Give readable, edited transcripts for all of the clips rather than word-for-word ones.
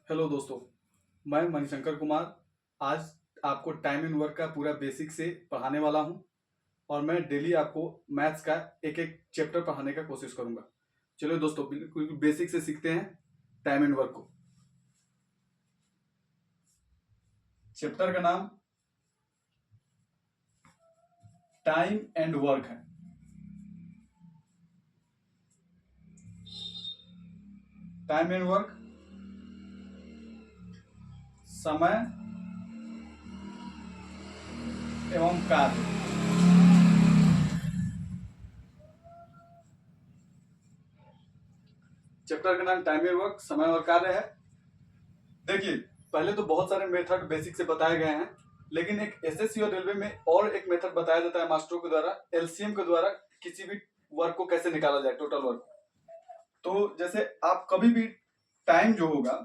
Hello दोस्तों, मैं मणिशंकर कुमार आज आपको टाइम एंड वर्क का पूरा बेसिक से पढ़ाने वाला हूं और मैं डेली आपको मैथ्स का एक एक चैप्टर पढ़ाने का कोशिश करूंगा। चलो दोस्तों, बिल्कुल बेसिक से सीखते हैं टाइम एंड वर्क को। चैप्टर का नाम टाइम एंड वर्क है। टाइम एंड वर्क समय एवं कार्य। चैप्टर का नाम टाइम एंड वर्क समय और कार्य है। देखिए, पहले तो बहुत सारे मेथड बेसिक से बताए गए हैं, लेकिन एक एसएससी और रेलवे में और एक मेथड बताया जाता है मास्टरों के द्वारा, एलसीएम के द्वारा किसी भी वर्क को कैसे निकाला जाए, टोटल वर्क। तो जैसे आप कभी भी टाइम जो होगा,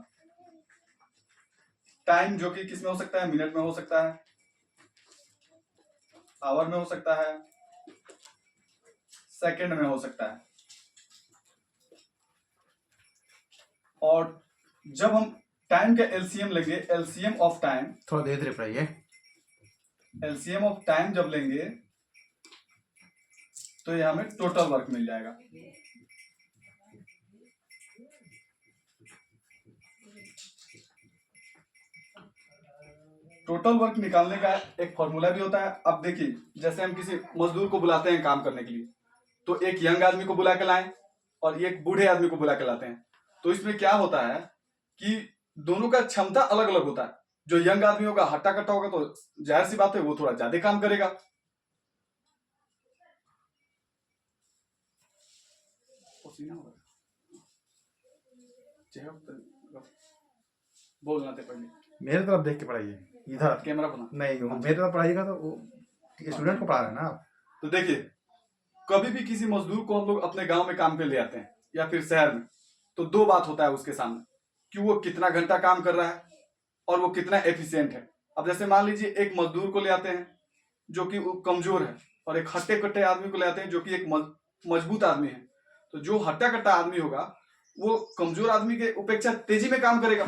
टाइम जो कि किस में हो सकता है, मिनट में हो सकता है, आवर में हो सकता है, सेकंड में हो सकता है। और जब हम टाइम का एलसीएम लेंगे, एलसीएम ऑफ टाइम, थोड़ा धीरे धीरे पढ़ाइए। एलसीएम ऑफ टाइम जब लेंगे तो ये हमें टोटल वर्क मिल जाएगा। टोटल वर्क निकालने का एक फॉर्मूला भी होता है। अब देखिए, जैसे हम किसी मजदूर को बुलाते हैं काम करने के लिए, तो एक यंग आदमी को बुला के लाएं और एक बूढ़े आदमी को बुला के लाते हैं, तो इसमें क्या होता है कि दोनों का क्षमता अलग अलग होता है। जो यंग आदमी होगा, हट्टा कट्टा होगा, तो जाहिर सी बात है वो थोड़ा ज्यादा काम करेगा। बोलना थे पहले, मेरे तरफ देख के पढ़ाइए, इधर कैमरा बना नहीं। मेरे तरफ पढ़ाइएगा तो वो स्टूडेंट को पढ़ा रहे हैं ना आप। तो देखिए, कभी भी किसी मजदूर को हम लोग अपने गांव में काम पे ले आते हैं या फिर शहर में, तो दो बात होता है उसके सामने कि वो कितना घंटा काम कर रहा है और वो कितना एफिशिएंट है। अब जैसे मान लीजिए एक मजदूर को ले आते हैं जो कि वो कमजोर है, और एक हट्टे कट्टे आदमी को ले आते हैं जो कि एक मजबूत आदमी है। तो जो हट्टा कट्टा आदमी होगा वो कमजोर आदमी के अपेक्षा तेजी में काम करेगा।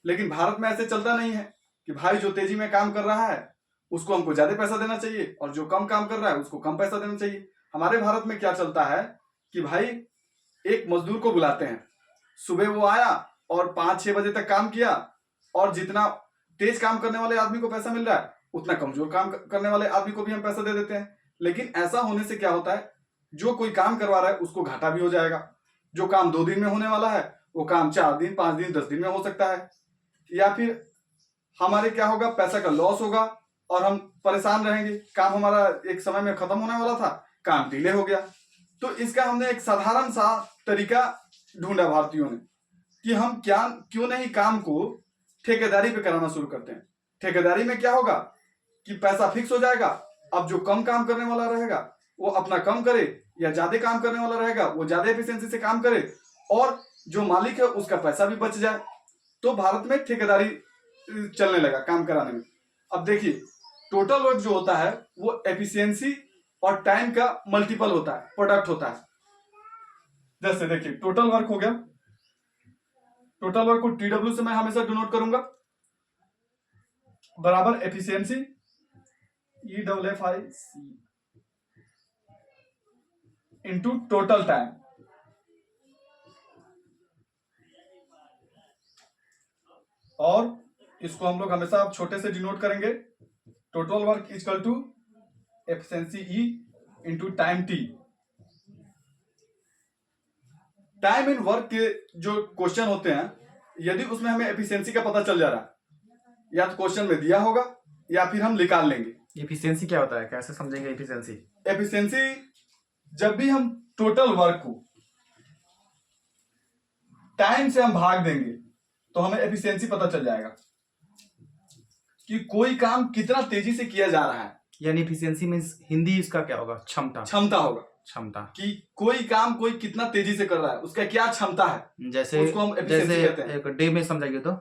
लेकिन भारत में ऐसे चलता नहीं है कि भाई जो तेजी में काम कर रहा है उसको हमको ज्यादा पैसा देना चाहिए और जो कम काम कर रहा है उसको कम पैसा देना चाहिए। हमारे भारत में क्या चलता है कि भाई एक मजदूर को बुलाते हैं, सुबह वो आया और 5-6 बजे तक काम किया, और जितना तेज काम करने वाले आदमी को पैसा मिल रहा है उतना कमजोर काम करने वाले आदमी को भी हम पैसा दे देते हैं। लेकिन ऐसा होने से क्या होता है, जो कोई काम करवा रहा है उसको घाटा भी हो जाएगा। जो काम 2 दिन में होने वाला है वो काम 4 दिन, 5 दिन, 10 दिन में हो सकता है। या फिर हमारे क्या होगा, पैसा का लॉस होगा और हम परेशान रहेंगे। काम हमारा एक समय में खत्म होने वाला था, काम डिले हो गया। तो इसका हमने एक साधारण सा तरीका ढूंढा भारतीयों ने कि हम क्या क्यों नहीं काम को ठेकेदारी पे कराना शुरू करते हैं। ठेकेदारी में क्या होगा कि पैसा फिक्स हो जाएगा। अब जो कम काम करने वाला रहेगा वो अपना कम करे, या ज्यादा काम करने वाला रहेगा वो ज्यादा एफिशिएंसी से काम करे, और जो मालिक है उसका पैसा भी बच जाए। तो भारत में ठेकेदारी चलने लगा काम कराने में। अब देखिए, टोटल वर्क जो होता है वो एफिशिएंसी और टाइम का मल्टीपल होता है, प्रोडक्ट होता है। जैसे देखिए, टोटल वर्क हो गया, टोटल वर्क को टीडब्ल्यू से मैं हमेशा डिनोट करूंगा, बराबर efficiency EFFIC into total time. और इसको हम लोग हमेशा आप छोटे से डिनोट करेंगे, total work equal to efficiency E into time T। Time in work के जो क्वेश्चन होते हैं, यदि उसमें हमें एफिशिएंसी का पता चल जा रहा है, या तो क्वेश्चन में दिया होगा या फिर हम निकाल लेंगे। एफिशिएंसी क्या होता है, कैसे समझेंगे एफिशिएंसी? एफिशिएंसी, जब भी हम टोटल वर्क को टाइम से हम भाग देंगे तो हमें एफिशिएंसी पता चल जाएगा कि कोई काम कितना तेजी से किया जा रहा है। यानी एफिशिएंसी मींस हिंदी इसका क्या होगा? क्षमता। क्षमता होगा, क्षमता कि कोई काम कोई कितना तेजी से कर रहा है, उसका क्या क्षमता है, जैसे उसको हम एफिशिएंसी कहते हैं। एक डे में समझाइए तो।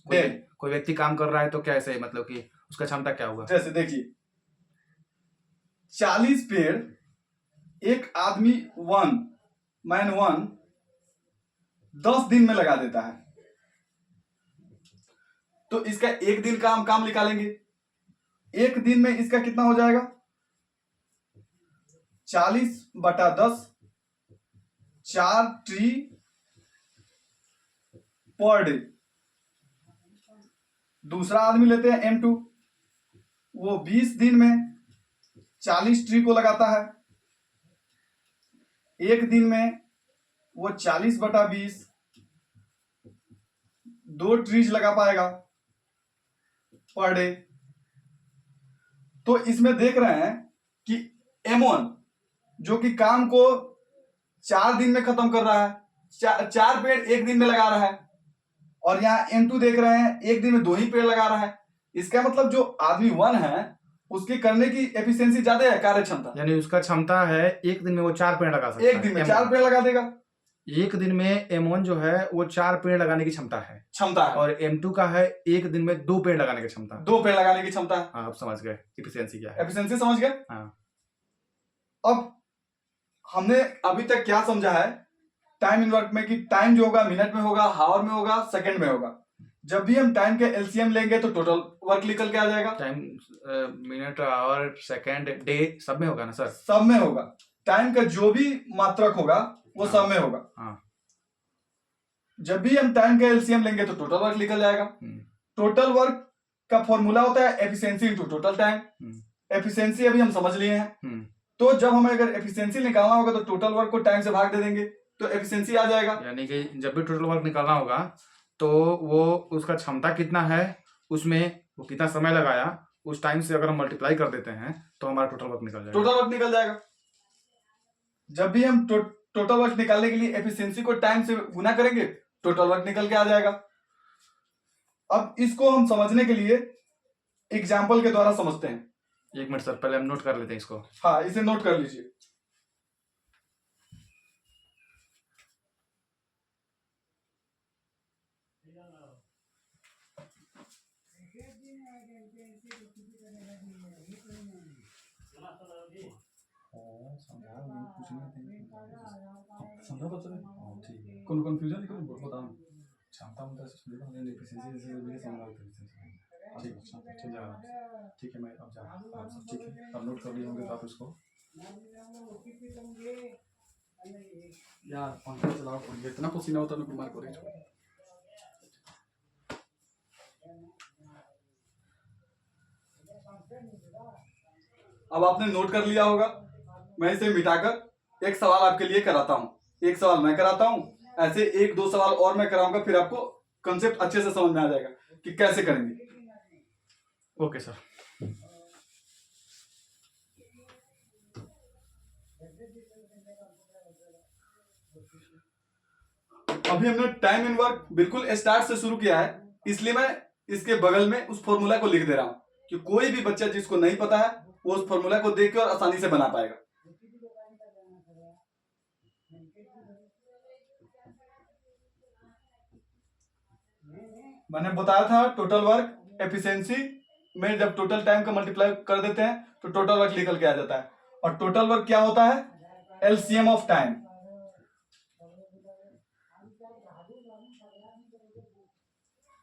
डे, कोई व्यक्ति काम कर रहा है तो कैसे, मतलब कि उसका क्षमता क्या होगा? जैसे देखिए, 40 पेड़ एक आदमी मैन 10 दिन में लगा देता है, तो इसका एक दिन का हम काम निकालेंगे। एक दिन में इसका कितना हो जाएगा? 40/10, 4 ट्री पर डे। दूसरा आदमी लेते हैं M2, वो 20 दिन में 40 ट्री को लगाता है। एक दिन में वो 40/20 2 ट्रीज लगा पाएगा पर डे। तो इसमें देख रहे हैं कि M1 जो कि काम को 4 दिन में खत्म कर रहा है, 4 पेड़ एक दिन में लगा रहा है, और यहाँ M2 देख रहे हैं एक दिन में 2 ही पेड़ लगा रहा है। इसका मतलब जो आदमी 1 है उसके करने की एफिशिएंसी ज्यादा है, कार्य क्षमता। यानी उसका क्षमता है एक दिन में वो 4 पेड़ लगा सकता है। एक दिन में 4 पेड़ लगा देगा। एक दिन में M1 जो है वो 4 पेड़ लगाने की क्षमता है, और M2 का है एक दिन में 2 पेड़ लगाने की क्षमता है। 2 पेड़ लगाने की क्षमता है। हाँ, आप समझ गए एफिशिएंसी क्या है। एफिशिएंसी समझ गए। हाँ। अब हमने अभी तक क्या समझा है टाइम इन वर्क में, कि टाइम जो होगा मिनट में होगा, हावर में होगा, सेकंड में होगा। जब भी हम टाइम के एलसीएम लेंगे तो टोटल वर्क निकल के आ जाएगा। Time minute, hour, second, day सब में होगा ना सर? सब में होगा। टाइम का जो भी मात्रक होगा वो सब में होगा। हाँ। जब भी हम टाइम का एलसीएम लेंगे तो टोटल वर्क निकल जाएगा। टोटल वर्क का फॉर्मूला होता है efficiency into total time. Efficiency अभी हम समझ लिए हैं। तो जब हमें अगर एफिशिएंसी निकालना होगा तो टोटल वर्क को टाइम से भाग दे देंगे तो एफिशिएंसी आ जाएगा। यानी कि जब भी टोटल वर्क निकालना होगा तो वो उसका क्षमता कितना है, उसमें वो कितना समय लगाया, उस टाइम से अगर हम मल्टीप्लाई कर देते हैं तो हमारा टोटल वर्क निकल जाएगा। टोटल वर्क निकल जाएगा। जब भी हम टोटल वर्क निकालने के लिए एफिशिएंसी को टाइम से गुना करेंगे टोटल वर्क निकल के आ जाएगा। अब इसको हम समझने के लिए एग्जाम्पल के द्वारा समझते हैं। 1 मिनट सर, पहले हम नोट कर लेते हैं इसको। हाँ, इसे नोट कर लीजिए। कौन कंफ्यूजन बताओ। क्षमता ठीक है, मैं अब ठीक है, अब नोट कर लिए होंगे तो आप इसको यार पंखा चलाओ, इतना पसीना होता है ना कुमार को। अब आपने नोट कर लिया होगा। मैं इसे मिटाकर एक सवाल आपके लिए कराता हूं, एक सवाल मैं कराता हूं, ऐसे 1-2 सवाल और मैं कराऊंगा, फिर आपको कंसेप्ट अच्छे से समझ में आ जाएगा कि कैसे करेंगे। Okay sir. अभी हमने टाइम इन वर्क बिल्कुल स्टार्ट से शुरू किया है, इसलिए मैं इसके बगल में उस फॉर्मूला को लिख दे रहा हूं कि कोई भी बच्चा जिसको नहीं पता है वो उस फॉर्मूला को देख के और आसानी से बना पाएगा। मैंने बताया था टोटल वर्क एफिशिएंसी में जब टोटल टाइम का मल्टीप्लाई कर देते हैं तो टोटल वर्क निकल के आ जाता है। और टोटल वर्क क्या होता है? LCM of time.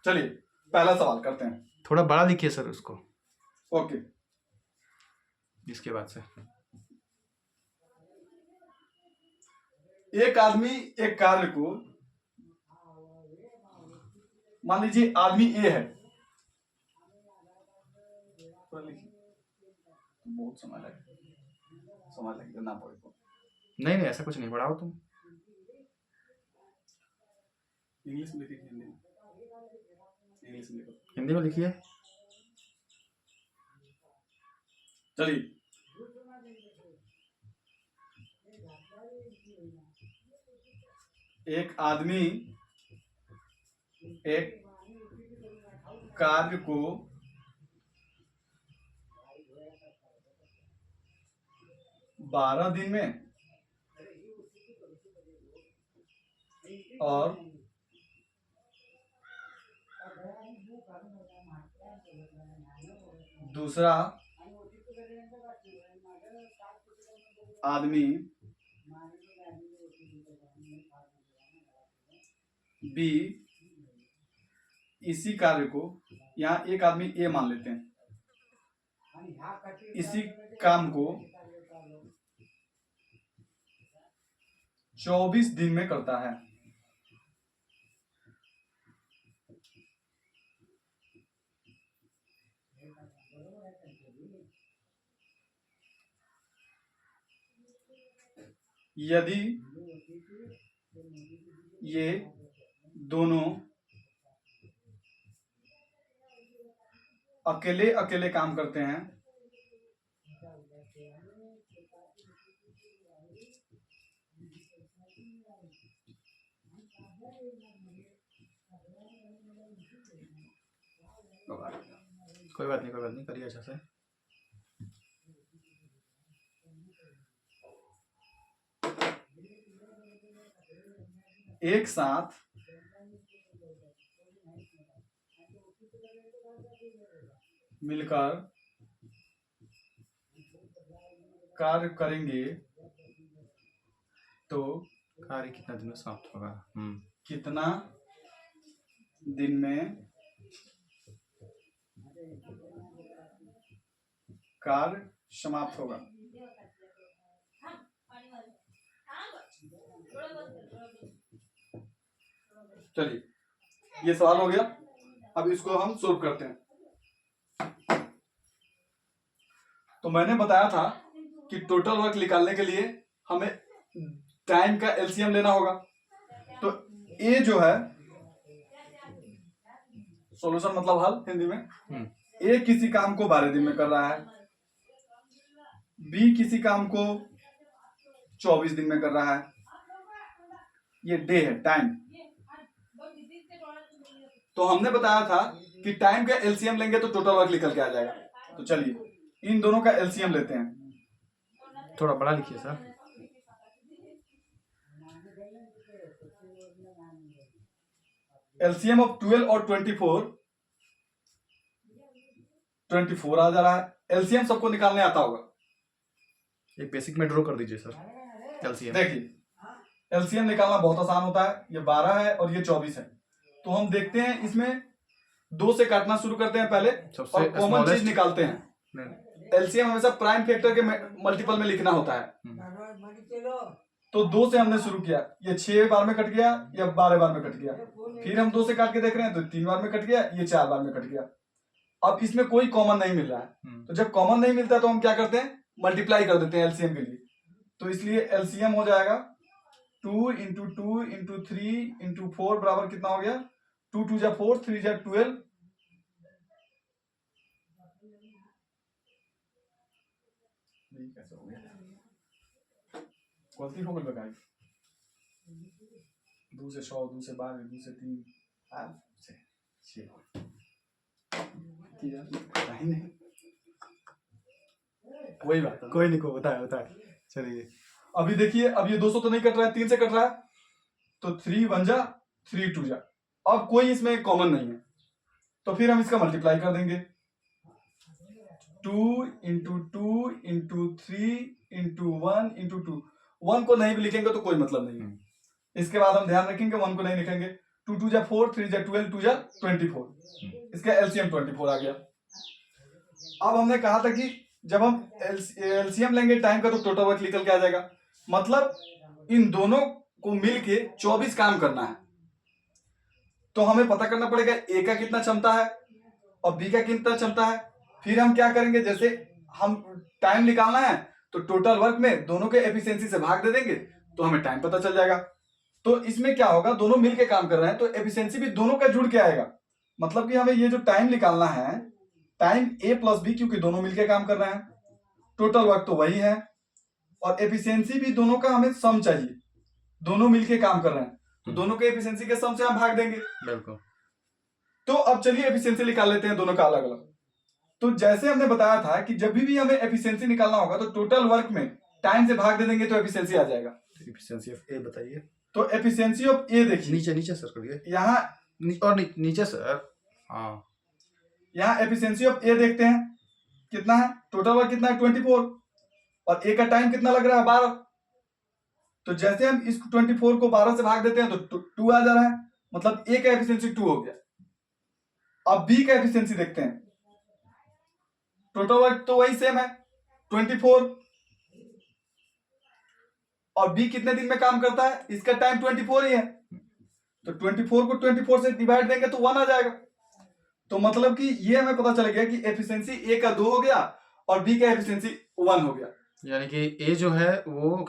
चलिए पहला सवाल करते हैं। थोड़ा बड़ा लिखिए सर उसको। ओके। इसके बाद से एक आदमी एक कार्य को, मान लीजिए आदमी ए है, बहुत समय लगेगा ना पड़े को। नहीं ऐसा कुछ नहीं, बढ़ाओ तुम। इंग्लिश में लिखिए, हिंदी में? इंग्लिश में लिखो। हिंदी में लिखिए। चलिए, एक आदमी एक कार्य को 12 दिन में और दूसरा आदमी बी इसी कार्य को यहाँ एक आदमी ए मान लेते हैं, इसी काम को 24 दिन में करता है। यदि ये दोनों अकेले अकेले काम करते हैं कोई बात नहीं, करिए अच्छा से। एक साथ मिलकर कार्य करेंगे तो कार्य कितना दिन में समाप्त होगा? कितना दिन में कार्य समाप्त होगा। चलिए, ये सवाल हो गया। अब इसको हम सोल्व करते हैं। तो मैंने बताया था कि टोटल वर्क निकालने के लिए हमें टाइम का एलसीएम लेना होगा। तो ए जो है, सॉल्यूशन मतलब हल हिंदी में, ए किसी काम को 12 दिन में कर रहा है, बी किसी काम को 24 दिन में कर रहा है। ये डे है, टाइम। तो हमने बताया था कि टाइम का एलसीएम लेंगे तो टोटल वर्क निकल के आ जाएगा। तो चलिए इन दोनों का एलसीएम लेते हैं। थोड़ा बड़ा लिखिए सर। एलसीएम ऑफ 12 और 24 आ जा रहा है। एलसीएम सबको निकालने आता होगा। ये बेसिक में ड्रॉ कर दीजिए सर एलसीएम। देखिए एलसीएम निकालना बहुत आसान होता है। ये 12 है और ये 24 है। तो हम देखते हैं, इसमें 2 से काटना शुरू करते हैं पहले और कॉमन चीज निकालते हैं। एलसीएम हमेशा प्राइम फैक्टर के मल्टीपल में लिखना होता है। तो 2 से हमने शुरू किया, ये 6 बार में कट गया या 12 बार में कट गया। फिर हम 2 से काट के देख रहे हैं तो 3 बार में कट गया, ये 4 बार में कट गया। अब इसमें कोई कॉमन नहीं मिल रहा है। तो जब कॉमन नहीं मिलता है तो हम क्या करते हैं, मल्टीप्लाई कर देते हैं एलसीएम के लिए। तो इसलिए एलसीएम हो जाएगा 2 इंटू 2 इंटू 3 इंटू 4 बराबर कितना हो गया, 2 2 जा 4, 3 जा 12। कैसे हो गया, गलती हो गई बताई। 2 से 100, 2 से 12, 2 से 3, 8 से 6 नहीं। वही बात है, कोई नहीं, को होता है। चलिए अभी देखिए, अब ये 200 तो नहीं कट रहा है, 3 से कट रहा है। तो 3 1 जा 3 2 जा। अब कोई इसमें कॉमन नहीं है तो फिर हम इसका मल्टीप्लाई कर देंगे। 2 इंटू 2 इंटू 3 इंटू 1 इंटू 2। 1 को नहीं भी लिखेंगे तो कोई मतलब नहीं है। इसके बाद हम ध्यान रखेंगे 1 को नहीं लिखेंगे। 2 2 जा 4, 3 जा 12, 2 जा 24। इसका एलसीएम 24 आ गया। अब हमने कहा था कि जब हम एलसीएम लेंगे टाइम का तो टोटल वर्क निकल के आ जाएगा। मतलब इन दोनों को मिलके 24 काम करना है। तो हमें पता करना पड़ेगा ए का कितना क्षमता है और बी का कितना क्षमता है। फिर हम क्या करेंगे, जैसे हम टाइम निकालना है तो टोटल वर्क में दोनों के एफिशिएंसी से भाग दे देंगे तो हमें टाइम पता चल जाएगा। तो इसमें क्या होगा, दोनों मिलके काम कर रहे हैं तो एफिशिएंसी भी दोनों का जुड़ के आएगा। मतलब कि हमें ये जो टाइम निकालना है, टाइम ए प्लस बी, क्योंकि दोनों मिलके काम कर रहे हैं, टोटल वर्क तो वही है और एफिशिएंसी भी दोनों का हमें सम चाहिए। दोनों मिलके काम कर रहे हैं तो दोनों के एफिशिएंसी के सम से हम भाग देंगे। बिल्कुल। तो अब चलिए एफिशिएंसी निकाल लेते हैं दोनों का अलग अलग। तो जैसे हमने बताया था कि जब भी हमें एफिशिएंसी निकालना होगा तो टोटल वर्क में टाइम से भाग दे देंगे तो एफिशिएंसी आ जाएगा। एफिशिएंसी ऑफ ए बताइए। तो एफिशिएंसी ऑफ ए देखिए, नीचे सर करिए, यहाँ और नीचे सर। हाँ, यहाँ एफिशिएंसी ऑफ ए देखते हैं कितना है, टोटल वर्क कितना है 24 और ए का टाइम कितना लग रहा है 12। तो जैसे हम इस 24 को 12 से भाग देते हैं तो 2 आ जा रहा है। मतलब ए का एफिशिएंसी 2 हो गया। अब बी का एफिशिएंसी देखते हैं। टोटल वर्क तो वही सेम है 24, और बी कितने दिन में काम करता है, इसका टाइम 24 ही है, तो 24 को 24 से डिवाइड देंगे तो 1 आ जाएगा। तो मतलब कि ये हमें पता चल गया कि एफिशिएंसी ए का 2 हो गया और बी का एफिशिएंसी 1 हो गया। यानी कि ए जो है वो